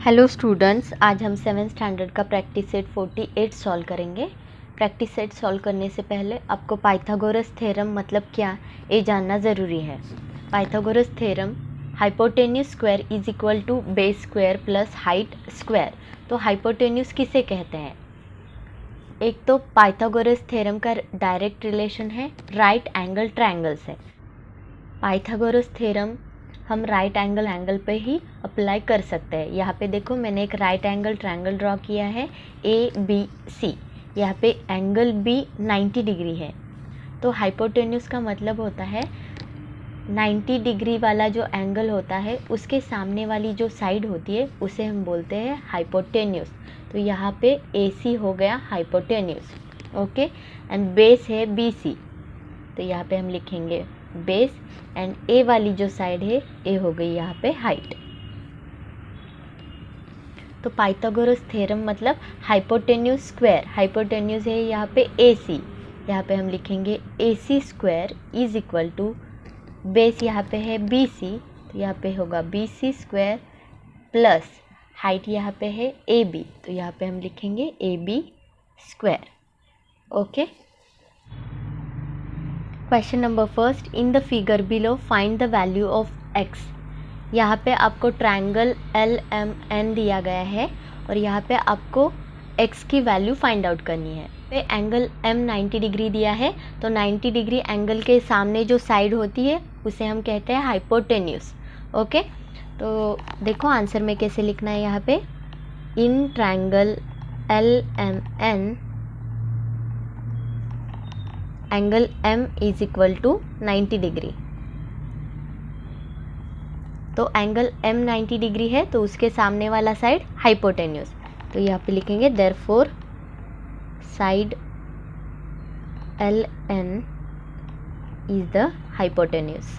Hello students, आज हम 7th standard का प्रैक्टिस सेट 48 सॉल्व करेंगे। प्रैक्टिस सेट सॉल्व करने से पहले आपको पाइथागोरस थ्योरम मतलब क्या ये जानना ज़रूरी है। Pythagoras theorem hypotenuse square is equal to base square plus height square. तो हाइपोटेन्यूस किसे कहते हैं? एक तो पाइथागोरस थ्योरम का डायरेक्ट रिलेशन है राइट एंगल ट्रायंगल से। पाइथागोरस थ्योरम हम राइट एंगल पे ही अप्लाई कर सकते हैं। यहाँ पे देखो, मैंने एक राइट एंगल ट्रायंगल ड्रॉ किया है ABC। यहाँ पे एंगल B 90 डिग्री है। तो हाइपोटेन्यूस का मतलब होता है 90 डिग्री वाला जो एंगल होता है उसके सामने वाली जो साइड होती है उसे हम बोलते हैं हाइपोटेन्यूस। तो यहाँ पे AC हो गया हाइपोटेन्यूस, ओके। एंड बेस है BC, तो यहाँ पे हम लिखेंगे बेस। एंड ए वाली जो साइड है ए हो गई यहाँ पे हाइट। तो पाइथागोरस थ्योरम मतलब हाइपोटेन्यूस स्क्वायर, हाइपोटेन्यूस है यहाँ पे AC, यहाँ पे हम लिखेंगे AC square is equal to base यहाँ पे है BC, तो यहाँ पे होगा BC स्क्वायर प्लस हाइट यहाँ पे है AB, तो यहाँ पे हम लिखेंगे AB square, okay. Question number first, in the figure below find the value of x। यहाँ पे आपको ट्रायंगल LMN दिया गया है और यहाँ पे आपको x की वैल्यू फाइंड आउट करनी है। पे एंगल M 90 डिग्री दिया है, तो 90 डिग्री एंगल के सामने जो साइड होती है उसे हम कहते हैं हाइपोटेन्यूस, ओके। तो देखो आंसर में कैसे लिखना है। यहाँ पे in triangle LMN angle M is equal to 90 degree. तो एंगल M 90 डिग्री है तो उसके सामने वाला साइड हाइपोटेन्यूस, तो यहाँ पे लिखेंगे therefore side LN is the hypotenuse.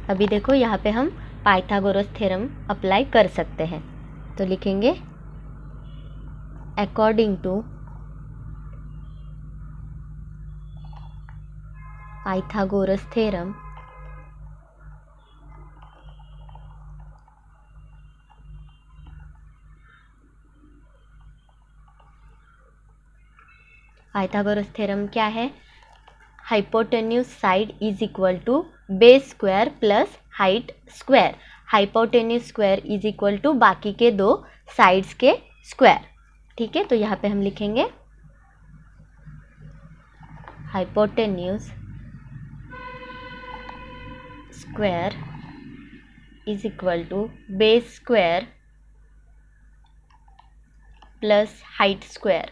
अभी देखो यहाँ पे हम पाइथागोरस थ्योरम अप्लाई कर सकते हैं, तो लिखेंगे according to Pythagoras theorem Pythagoras theorem क्या है? Hypotenuse side is equal to base square plus height square. Hypotenuse square is equal to बाकी के दो साइड्स के स्क्वायर, ठीक है। तो यहाँ पे हम लिखेंगे hypotenuse square is equal to base square plus height square,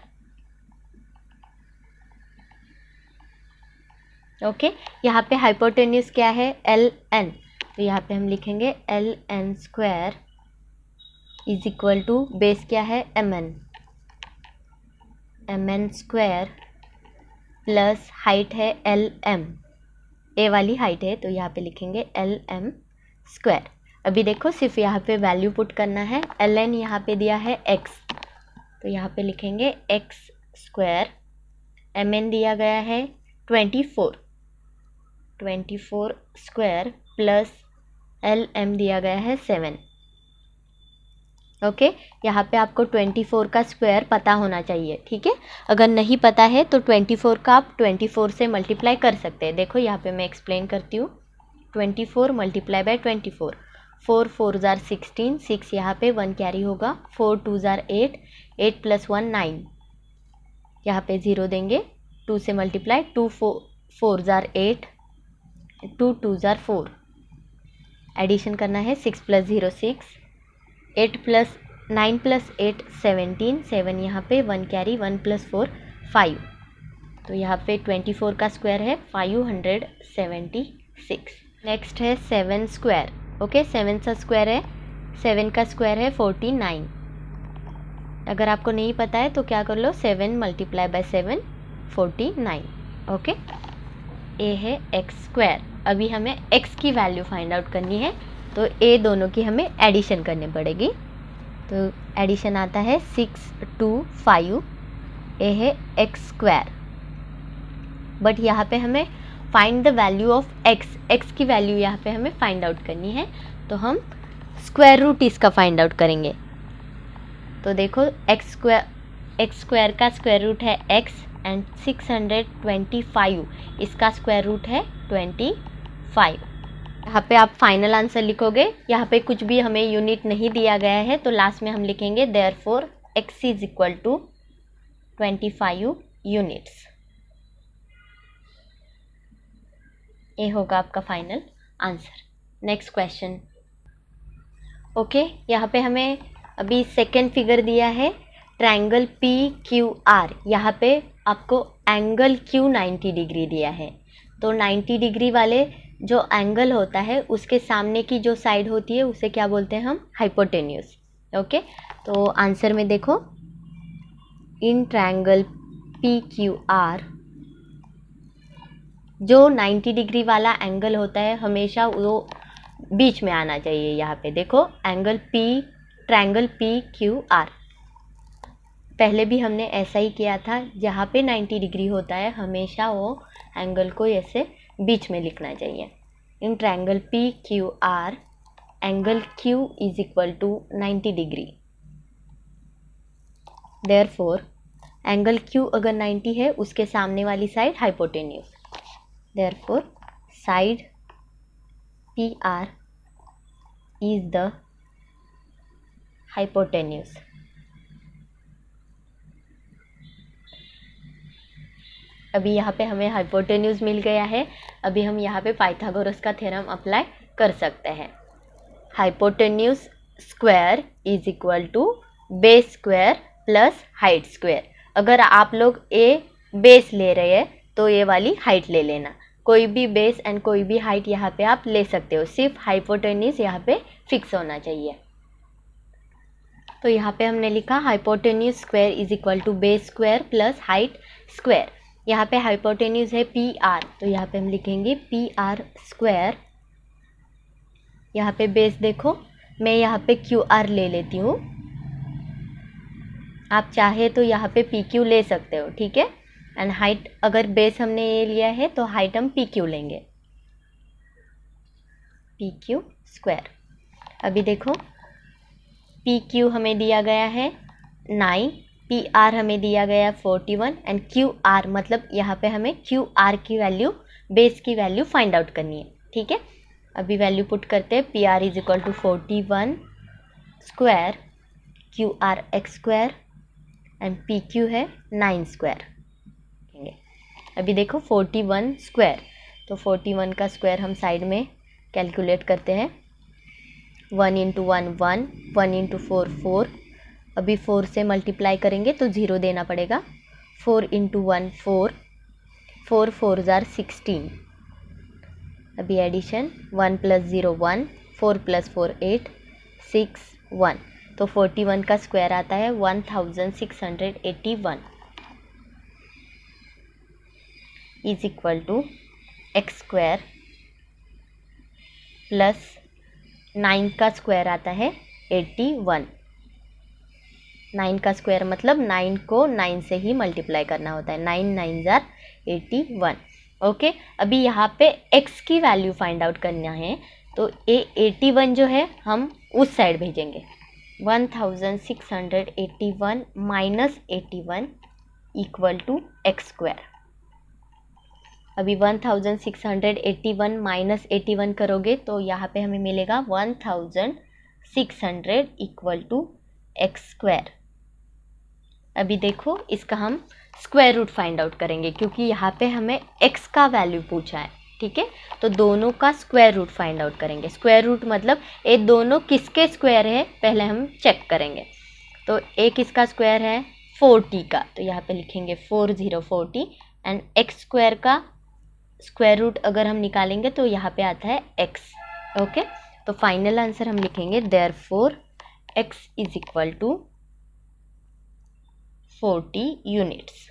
okay. यहाँ पे हाइपोटेन्यूस क्या है? LN, तो यहाँ पे हम लिखेंगे LN square is equal to base क्या है? MN स्क्वायर प्लस हाइट है LM, ए वाली हाइट है, तो यहाँ पे लिखेंगे LM स्क्वायर। अभी देखो सिर्फ यहाँ पे वैल्यू पुट करना है। LN यहाँ पे दिया है x, तो यहाँ पे लिखेंगे x स्क्वायर। MN दिया गया है 24 स्क्वायर प्लस LM दिया गया है 7, ओके। यहाँ पे आपको 24 का स्क्वायर पता होना चाहिए, ठीक है। अगर नहीं पता है तो 24 का आप 24 से मल्टीप्लाई कर सकते हैं। देखो यहाँ पे मैं एक्सप्लेन करती हूँ। 24 मल्टीप्लाई बाय 24, 4 4 जार 16, 6 यहाँ पे 1 कैरी होगा, 4 2 जार 8, 8 प्लस 1 9, यहाँ पे 0 देंगे। 2 से मल्टीप्लाई, 2 4 जार 8, 2 2 जार 4, एडिशन करना है 6 प्लस 0 6, 8 प्लस 9 प्लस 8 17, 7 यहाँ पे 1 कैरी, 1 प्लस 4 5, तो यहाँ पे 24 का स्क्वायर है 576। नेक्स्ट है 7 स्क्वायर, ओके। 7 का स्क्वायर है, 7 का स्क्वायर है 49। अगर आपको नहीं पता है तो क्या कर लो, 7 मल्टीप्लाई बाय 7 49, ओके। ए है x स्क्वायर। अभी हमें x की वैल्यू फाइंड आउट करनी है, तो ए दोनों की हमें एडिशन करनी पड़ेगी। तो एडिशन आता है 6 2 5, ए है x स्क्वायर। बट यहाँ पे हमें find the value of x, x की वैल्यू यहाँ पे हमें फाइंड आउट करनी है, तो हम स्क्वायर रूट इसका फाइंड आउट करेंगे। तो देखो एक्स स्क्वायर का स्क्वायर रूट है एक्स एंड 625 इसका स्क्वायर रूट है 25। यहाँ पे आप फाइनल आंसर लिखोगे, यहाँ पे कुछ भी हमें यूनिट नहीं दिया गया है, तो लास्ट में हम लिखेंगे therefore x is equal to 25 units. ये होगा आपका final answer. Next question. Okay, यहाँ पे हमें अभी सेकेंड फिगर दिया है ट्रायंगल पी क्यू आर। यहाँ पे आपको एंगल क्यू 90 डिग्री दिया है, तो 90 डिग्री वाले जो एंगल होता है उसके सामने की जो साइड होती है उसे क्या बोलते हैं हम, हाइपोटेन्यूज। ओके, तो आंसर में देखो इन ट्रायंगल पी क्यू आर जो 90 डिग्री वाला एंगल होता है हमेशा वो बीच में आना चाहिए। यहाँ पे देखो ट्रायंगल पी क्यू आर, पहले भी हमने ऐसा ही किया था, जहाँ पे 90 डिग्री होता है हमेशा वो एंगल को ऐसे बीच में लिखना चाहिए। In triangle P Q R angle Q is equal to 90 degree. Therefore angle Q अगर 90 है उसके सामने वाली side hypotenuse, therefore side P R is the hypotenuse. अभी यहाँ पे हमें हाइपोटेन्यूज मिल गया है, अभी हम यहाँ पे पाइथागोरस का थ्योरम अप्लाई कर सकते हैं। Hypotenuse square is equal to base square plus height square. अगर आप लोग ए बेस ले रहे हैं तो ये वाली हाइट ले लेना, कोई भी बेस एंड कोई भी हाइट यहाँ पे आप ले सकते हो, सिर्फ हाइपोटेन्यूज यहाँ पे फिक्स होना चाहिए। तो यहाँ पे हमने लिखा hypotenuse square is equal to base square plus height square. यहाँ पे हाइपोटेन्यूज है पी आर, तो यहाँ पे हम लिखेंगे पी आर स्क्वायर। यहाँ पे बेस देखो, मैं यहाँ पे क्यू आर ले लेती हूँ, आप चाहे तो यहाँ पे पी क्यू ले सकते हो, ठीक है। एंड हाइट अगर बेस हमने ये लिया है तो हाइट हम पी क्यू लेंगे, पी क्यू स्क्वायर। अभी देखो पी क्यू हमें दिया गया है 9, पी आर हमें दिया गया है 41 एंड क्यू आर मतलब यहाँ पे हमें क्यू आर की वैल्यू, बेस की वैल्यू फाइंड आउट करनी है, ठीक है। अभी वैल्यू पुट करते हैं, P R is equal to 41 square Q R x square and P Q है 9 स्क्वायर। अभी देखो 41 स्क्वायर, तो 41 का स्क्वायर हम साइड में कैलकुलेट करते हैं। 1 इंटू 1 1, 1 इंटू 4 4, अभी 4 से मल्टीप्लाई करेंगे तो 0 देना पड़ेगा। 4 इंटू 1 4, 4 4 जार 16। अभी एडिशन 1 प्लस 0 1, 4 प्लस 4 8, 6 1, तो 41 का स्क्वायर आता है 1681 is equal to x square plus 9 का स्क्वायर आता है 81। 9 का स्क्वायर मतलब 9 को 9 से ही मल्टीप्लाई करना होता है, 9 9 जार 81। ओके, अभी यहाँ पे x की वैल्यू फाइंड आउट करना है, तो ये 81 जो है हम उस साइड भेजेंगे। 1681 minus 81 equal to x square. अभी 1681 माइनस 81 करोगे तो यहाँ पे हमें मिलेगा 1600 इक्वल टू एक्स स्क्वायर। अभी देखो इसका हम स्क्वायर रूट फाइंड आउट करेंगे, क्योंकि यहाँ पे हमें x का वैल्यू पूछा है, ठीक है। तो दोनों का स्क्वायर रूट फाइंड आउट करेंगे। स्क्वायर रूट मतलब ये दोनों किसके स्क्वायर है पहले हम चेक करेंगे। तो एक किसका स्क्वायर है 40 का, तो यहाँ पे लिखेंगे 4040 एंड एक्स स्क्वायर का स्क्वायर रूट अगर हम निकालेंगे तो यहाँ पे आता है x। ओके, तो फाइनल आंसर हम लिखेंगे therefore x is equal to 40 units.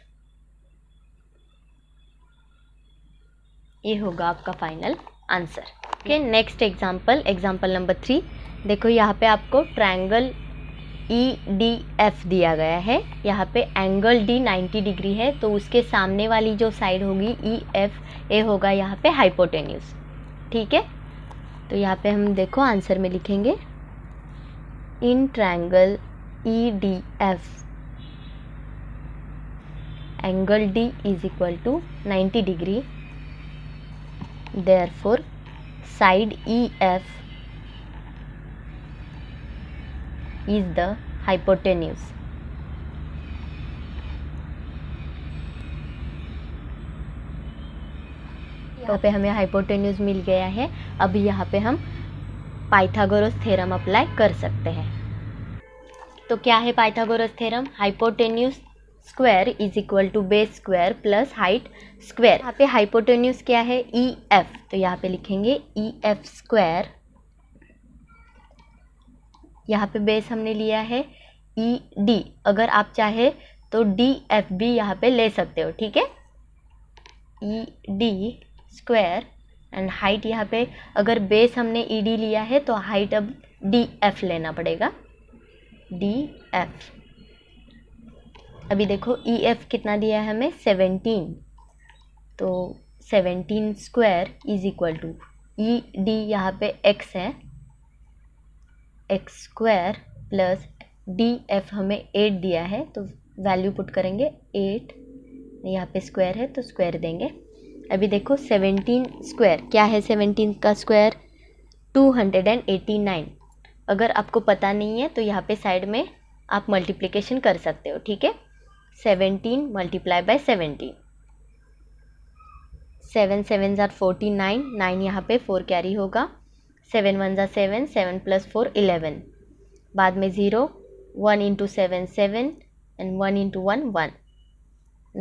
ये होगा आपका final answer. Okay, next example number 3। देखो यहाँ पे आपको ट्रायंगल ई डी एफ दिया गया है, यहाँ पे एंगल डी 90 डिग्री है, तो उसके सामने वाली जो साइड होगी ई एफ, ए होगा यहाँ पे हाइपोटेन्यूज। ठीक है, तो यहाँ पे हम देखो आंसर में लिखेंगे in triangle E D F angle D is equal to 90 degree, therefore side E F is the hypotenuse। यहाँ पे हमें हाइपोटेन्यूज मिल गया है। अब यहाँ पे हम पाइथागोरस थ्योरम अप्लाई कर सकते हैं। तो क्या है Pythagoras theorem? Hypotenuse square is equal to base square plus height square. यहाँ पे हाइपोटेन्यूज क्या है? ई एफ, तो यहाँ पे लिखेंगे ई एफ स्क्वायर, यहाँ पे बेस हमने लिया है ई डी, अगर आप चाहे तो डी एफ भी यहाँ पे ले सकते हो। ठीक है, E D square and height, यहाँ पे अगर बेस हमने ई डी लिया है तो हाइट अब डी एफ लेना पड़ेगा, डी एफ। अभी देखो ई एफ कितना दिया है हमें? 17, तो 17 square is equal to E D, यहाँ पे एक्स है, x square plus D F हमें 8 दिया है, तो वैल्यू पुट करेंगे 8, यहाँ पे स्क्वायर है तो स्क्वायर देंगे। अभी देखो 17 स्क्वायर क्या है? 17 का स्क्वायर 289। अगर आपको पता नहीं है तो यहाँ पे साइड में आप मल्टीप्लिकेशन कर सकते हो। ठीक है, 17 मल्टीप्लाई बाय 17, 7 7 ज़ार 49, 9 यहाँ पे 4 कैरी होगा, 7 1 ज़ा 7, 7 प्लस 4 11, बाद में 0, 1 into 7 7 and 1 into 1 1,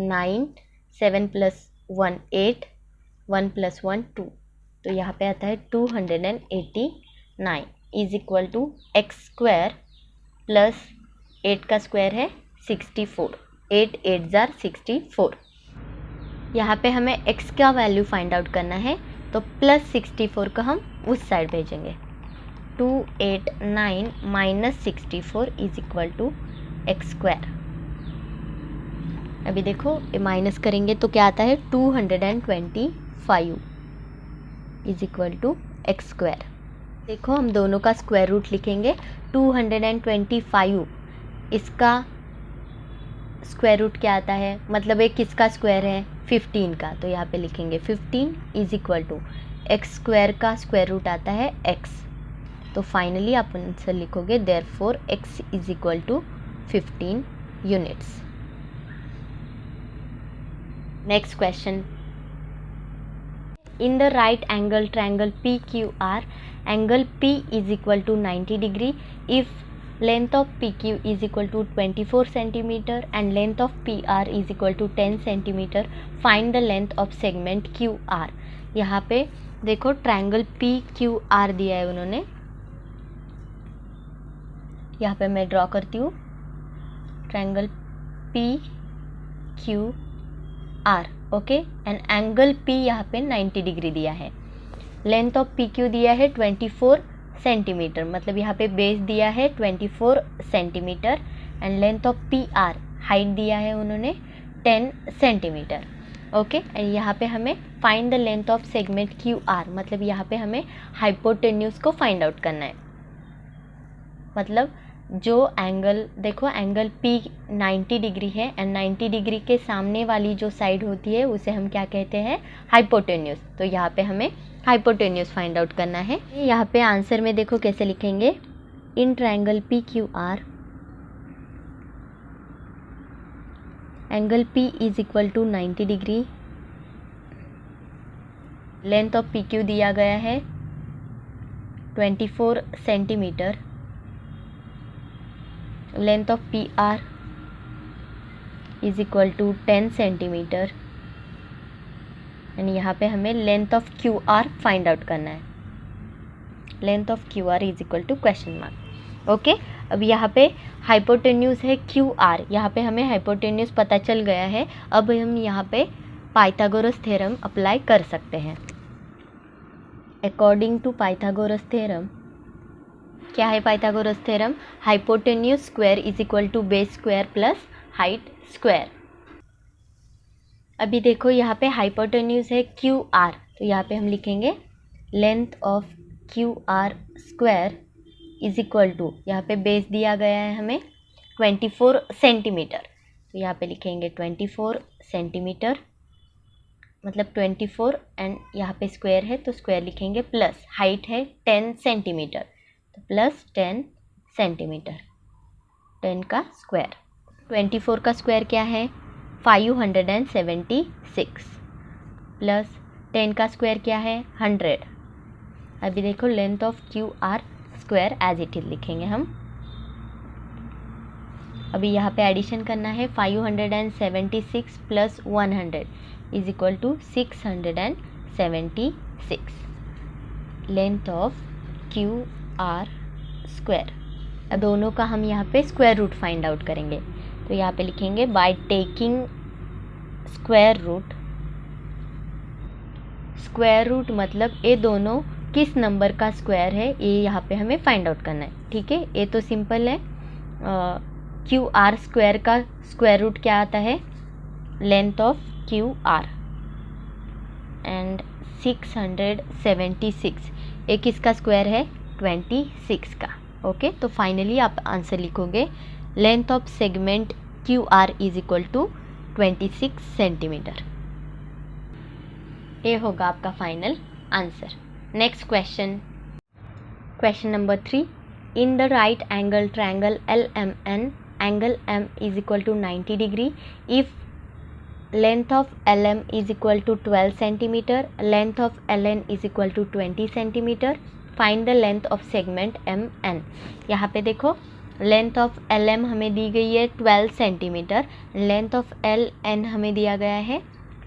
9, 7 plus 1 8, 1 plus 1 2, तो यहाँ पे आता है 289 is equal to x square plus 8 का स्क्वायर है 64, 8 8 ज़ार 64। यहाँ पे हमें x का वैल्यू फाइंड आउट करना है, तो प्लस 64 को हम उस साइड भेजेंगे, 289 minus 64 is equal to x square. अभी देखो माइनस करेंगे तो क्या आता है? 225 is equal to x square. देखो हम दोनों का स्क्वायर रूट लिखेंगे, 225 इसका स्क्वायर रूट क्या आता है? मतलब एक किसका स्क्वायर है? 15 का, तो यहाँ पे लिखेंगे 15 is equal to x square का स्क्वायर रूट आता है x, तो फाइनली आप आंसर लिखोगे therefore x is equal to 15 units. Next question, in the right angle triangle PQR angle P is equal to 90 degree if length of PQ is equal to 24 centimeter and length of PR is equal to 10 centimeter, find the length of segment QR। यहाँ पे देखो triangle PQR दिया है उन्होंने, यहाँ पे मैं draw करती हूँ triangle PQR, okay, and angle P यहाँ पे 90 डिग्री दिया है, लेंथ ऑफ PQ दिया है 24 सेंटीमीटर, मतलब यहाँ पे बेस दिया है 24 centimetre and length of PR height दिया है उन्होंने 10 सेंटीमीटर, ओके। एंड यहाँ पे हमें find the length of segment QR, मतलब यहाँ पे हमें हाइपोटेन्यूज को फाइंड आउट करना है। मतलब जो एंगल देखो एंगल P 90 डिग्री है एंड 90 डिग्री के सामने वाली जो साइड होती है उसे हम क्या कहते हैं? हाइपोटेन्यूज। तो यहाँ पे हमें हाइपोटेन्यूज फाइंड आउट करना है। यहाँ पे आंसर में देखो कैसे लिखेंगे, in triangle PQR angle P is equal to 90 degree, length of PQ दिया गया है 24 centimetre, length of PR is equal to 10 centimetre and यहाँ पे हमें length of QR find out करना है, length of QR is equal to question mark, okay. अब यहाँ पे हाइपोटेन्यूज है QR, यहाँ पे हमें हाइपोटेन्यूज पता चल गया है। अब हम यहाँ पे पाइथागोरस थ्योरम अप्लाई कर सकते हैं। अकॉर्डिंग टू पाइथागोरस थ्योरम क्या है Pythagoras theorem? Hypotenuse square is equal to base square plus height square. अभी देखो यहाँ पे हाइपोटेन्यूज है क्यू आर, तो यहाँ पे हम लिखेंगे length of Q R square is equal to, यहाँ पे बेस दिया गया है हमें 24 सेंटीमीटर, तो यहाँ पे लिखेंगे 24 सेंटीमीटर, मतलब 24 एंड यहाँ पे स्क्वायर है तो स्क्वायर लिखेंगे, प्लस हाइट है 10 सेंटीमीटर तो प्लस 10 सेंटीमीटर, 10 का स्क्वायर। 24 का स्क्वायर क्या है? 576 प्लस 10 का स्क्वायर क्या है? 100। अभी देखो length of Q R square as it is लिखेंगे हम। अभी यहाँ पे एडिशन करना है, 576 plus 100 is equal to 676 length of Q R square. अब दोनों का हम यहाँ पे स्क्वायर रूट फाइंड आउट करेंगे, तो यहाँ पे लिखेंगे by taking square root. Square root मतलब ये दोनों किस नंबर का स्क्वायर है, ये यहाँ पे हमें फाइंड आउट करना है। ठीक है, ये तो सिंपल है। क्यू आर स्क्वायर का स्क्वायर रूट क्या आता है? Length of Q are and 676 ये किसका स्क्वायर है? 26 का। ओके, तो फाइनली आप आंसर लिखोगे length of segment Q R is equal to 26 centimetre. ये होगा आपका final answer. Next question, question number 3। In the right angle triangle LMN, angle M is equal to 90 degree if length of LM is equal to 12 centimeter, length of LN is equal to 20 centimeter, find the length of segment MN। यहाँ पे देखो length of LM हमें दी गई है 12 centimetre, length of LN हमें दिया गया है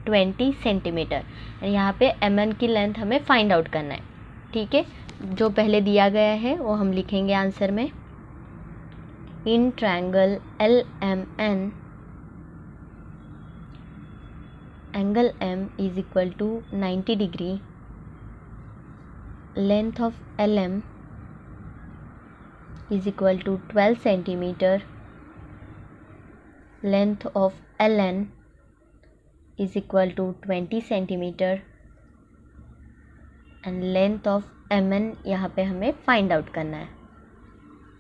20 सेंटीमीटर। यहाँ पे MN की लेंथ हमें फाइंड आउट करना है। ठीक है, जो पहले दिया गया है वो हम लिखेंगे आंसर में। इन triangle LMN, angle M is equal to 90 degree, length of LM is equal to 12 centimeter, length of LN is equal to 20 centimeter and length of MN यहाँ पे हमें फाइंड आउट करना है,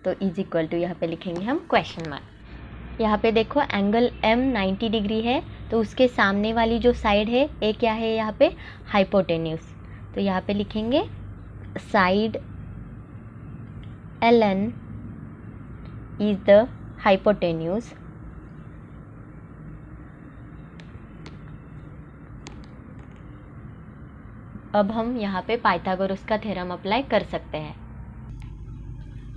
तो इज इक्वल टू यहाँ पे लिखेंगे हम क्वेश्चन मार्क। यहाँ पे देखो एंगल M 90 डिग्री है, तो उसके सामने वाली जो साइड है ये क्या है? यहाँ पे हाइपोटेन्यूज, तो यहाँ पे लिखेंगे side LN is the hypotenuse अब हम यहाँ पे पाइथागोरस का थ्योरम अप्लाई कर सकते हैं।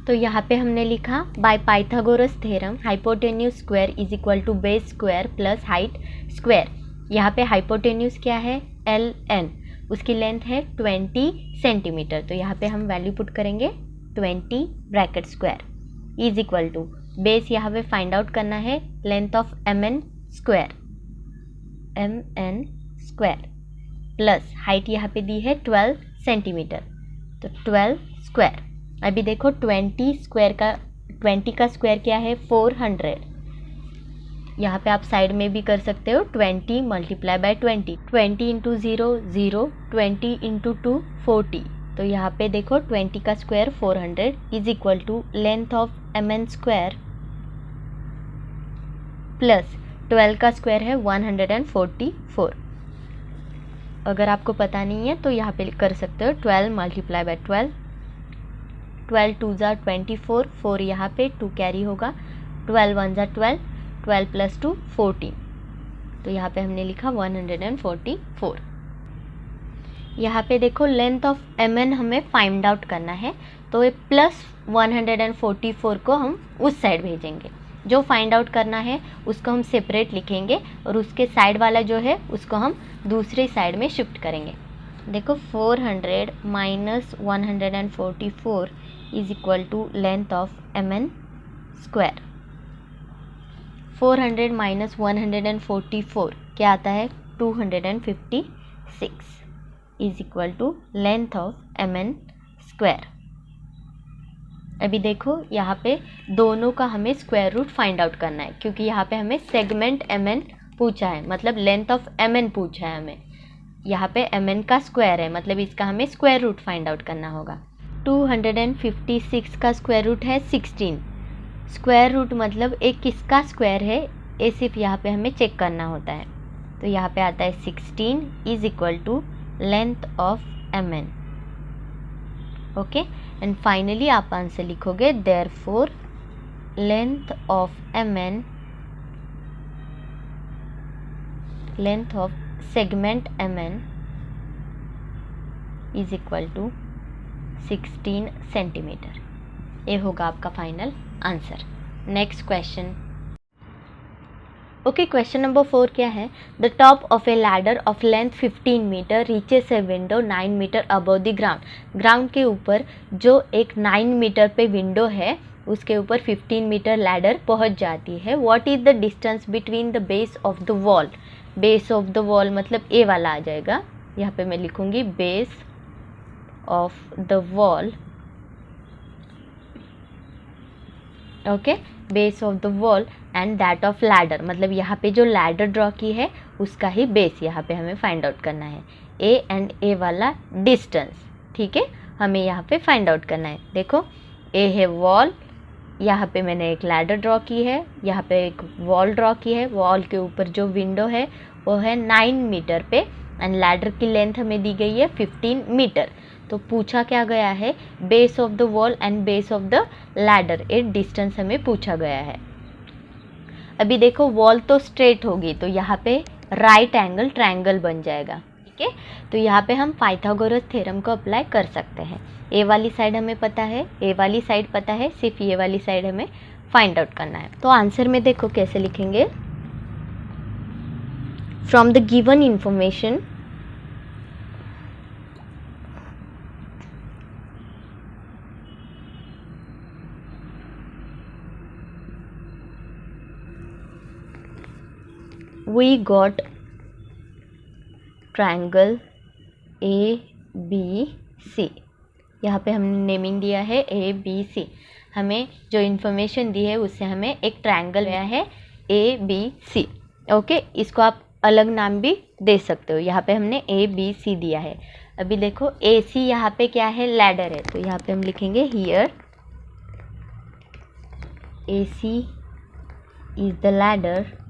तो यहाँ पे हमने लिखा by Pythagoras theorem hypotenuse square is equal to base square plus height square. यहाँ पे हाइपोटेन्यूज क्या है? LN, उसकी लेंथ है 20 सेंटीमीटर, तो यहाँ पे हम वैल्यू पुट करेंगे 20 bracket square is equal to base यहाँ पे फाइंड आउट करना है length of MN square plus height यहाँ पे दी है 12 सेंटीमीटर, तो 12 स्क्वायर। अभी देखो 20 का स्क्वायर क्या है? 400। यहाँ पे आप साइड में भी कर सकते हो 20 मल्टीप्लाई बाय 20, 20 इंटू 0 0, 20 इंटू 2 40, तो यहाँ पे देखो 20 का square 400 is equal to length of MN square plus 12 का स्क्वायर है 144। अगर आपको पता नहीं है तो यहाँ पे कर सकते हो 12 मल्टीप्लाई बाय 12, 12 2 ज़ा 24, 4 यहाँ पे 2 कैरी होगा, 12 1 ज़ा 12, 12 प्लस 2 14, तो यहाँ पे हमने लिखा 144। यहाँ पे देखो लेंथ ऑफ MN हमें फाइंड आउट करना है, तो ये प्लस 144 को हम उस साइड भेजेंगे, जो फाइंड आउट करना है उसको हम सेपरेट लिखेंगे और उसके साइड वाला जो है उसको हम दूसरी साइड में शिफ्ट करेंगे। देखो 400 minus 144 is equal to length of MN square. 400 minus 144 क्या आता है? 256 is equal to length of MN square. अभी देखो यहाँ पे दोनों का हमें स्क्वायर रूट फाइंड आउट करना है, क्योंकि यहाँ पे हमें सेगमेंट mn पूछा है, मतलब लेंथ ऑफ mn पूछा है हमें। यहाँ पे mn का स्क्वायर है, मतलब इसका हमें स्क्वायर रूट फाइंड आउट करना होगा। 256 का स्क्वायर रूट है 16। स्क्वायर रूट मतलब एक किसका स्क्वायर है, ये सिर्फ यहाँ पे हमें चेक करना होता है। तो यहाँ पे आता है 16 is equal to length of mn। Okay, and finally आप आंसर लिखोगे therefore length of mn, length of segment mn is equal to 16 centimetre. ये होगा आपका final answer. Next question. Okay, question number 4 क्या है? The top of a ladder of length 15 metre reaches a window 9 metre above the ground. Ground के ऊपर जो एक 9 metre पे विंडो है उसके ऊपर 15 मीटर लैडर पहुंच जाती है। What is the distance between the base of the wall? Base of the wall मतलब ए वाला आ जाएगा। यहाँ पे मैं लिखूंगी base of the wall. Okay, base of the wall and that of ladder, मतलब यहाँ पे जो लैडर ड्रॉ की है उसका ही बेस यहाँ पे हमें फाइंड आउट करना है। ए एंड ए वाला डिस्टेंस, ठीक है, हमें यहाँ पे फाइंड आउट करना है। देखो ए है वॉल, यहाँ पे मैंने एक लैडर ड्रॉ की है, यहाँ पे एक वॉल ड्रॉ की है। वॉल के ऊपर जो विंडो है वो है 9 मीटर पे एंड लैडर की लेंथ हमें दी गई है 15 मीटर। तो पूछा क्या गया है? Base of the wall and base of the ladder, एक डिस्टेंस हमें पूछा गया है। अभी देखो वॉल तो स्ट्रेट होगी तो यहाँ पे राइट एंगल ट्रायंगल बन जाएगा, ठीक है। तो यहाँ पे हम पाइथागोरस थ्योरम को अप्लाई कर सकते हैं। ए वाली साइड हमें पता है, ए वाली साइड पता है, सिर्फ ये वाली साइड हमें फाइंड आउट करना है। तो आंसर में देखो कैसे लिखेंगे, from the given information we got triangle ABC। यहाँ पे हमने नेमिंग दिया है ABC। हमें जो इन्फॉर्मेशन दी है उससे हमें एक ट्रायंगल आया है ABC। ओके, इसको आप अलग नाम भी दे सकते हो। यहाँ पे हमने ABC दिया है। अभी देखो AC यहाँ पे क्या है? लैडर है। तो यहाँ पे हम लिखेंगे here AC is the ladder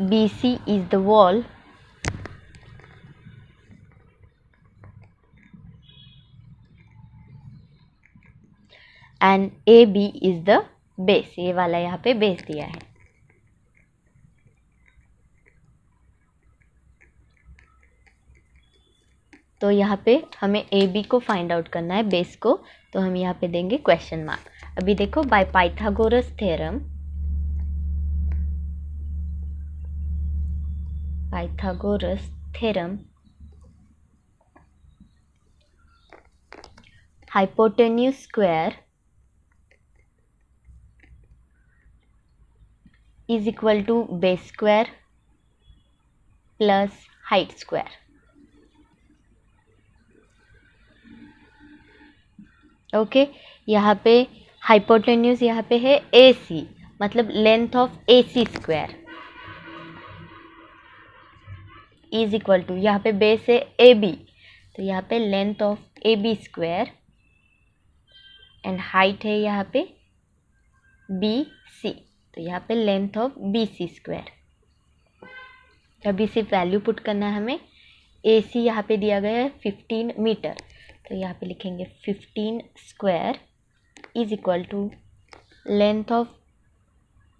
BC is the wall and AB is the base। ये वाला यहाँ पे बेस दिया है। तो यहाँ पे हमें AB को फाइंड आउट करना है, बेस को, तो हम यहाँ पे देंगे क्वेश्चन मार्क। अभी देखो bye Pythagoras theorem, Pythagoras theorem, hypotenuse square is equal to base square plus height square। Okay, यहाँ पे हाइपोटेन्यूज यहाँ पे है AC, मतलब length of AC square is equal to, यहाँ पे बेस है AB, तो यहाँ पे length of AB square and height है यहाँ पे BC, तो यहाँ पे लेंथ ऑफ BC स्क्वायर। अभी सिर्फ वैल्यू पुट करना है हमें। AC यहाँ पे दिया गया है 15 मीटर, तो यहाँ पे लिखेंगे 15 square is equal to length of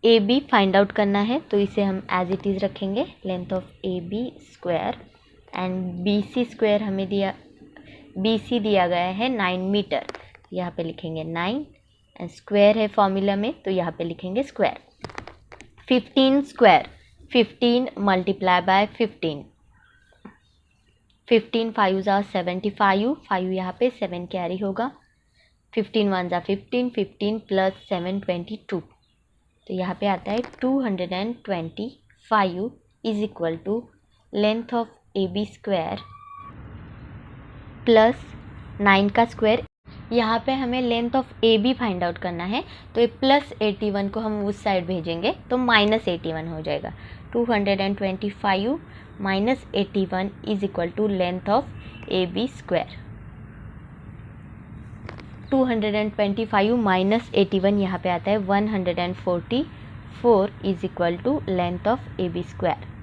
AB find out करना है, तो इसे हम एज इट इज़ रखेंगे, length of AB square and BC square हमें दिया, BC दिया गया है 9 मीटर, यहाँ पे लिखेंगे 9 एंड स्क्वायर है फॉर्मूला में, तो यहाँ पे लिखेंगे स्क्वायर। 15 स्क्वायर, 15 मल्टीप्लाई बाय 15, 15 5 ज़ा 75, 5 यहाँ पे 7 कैरी होगा, 15 1 ज़ा 15, 15 प्लस 7 22, तो यहाँ पे आता है 225 is equal to length of AB square plus 9 का स्क्वायर। यहाँ पे हमें length of A B find out करना है, तो ये प्लस 81 को हम उस साइड भेजेंगे तो माइनस 81 हो जाएगा। 225 minus 81 is equal to length of A B square. 225 minus 81 यहाँ पे आता है 144 is equal to length of A B square.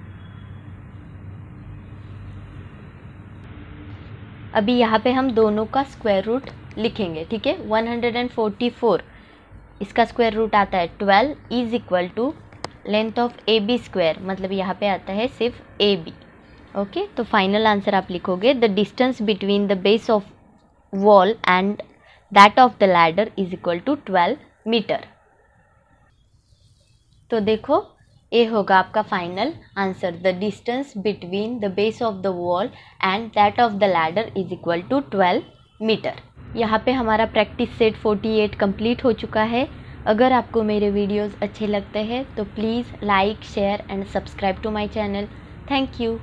अभी यहाँ पे हम दोनों का स्क्वायर रूट लिखेंगे, ठीक है। 144 इसका स्क्वायर रूट आता है 12 is equal to length of A B square, मतलब यहाँ पे आता है सिर्फ ए बी। ओके, तो फाइनल आंसर आप लिखोगे the distance between the base of wall and that of the ladder is equal to 12 metre. तो देखो ये होगा आपका final answer, the distance between the base of the wall and that of the ladder is equal to 12 metre. यहाँ पे हमारा practice set 48 complete हो चुका है। अगर आपको मेरे वीडियोस अच्छे लगते हैं तो please like, share and subscribe to my channel. Thank you.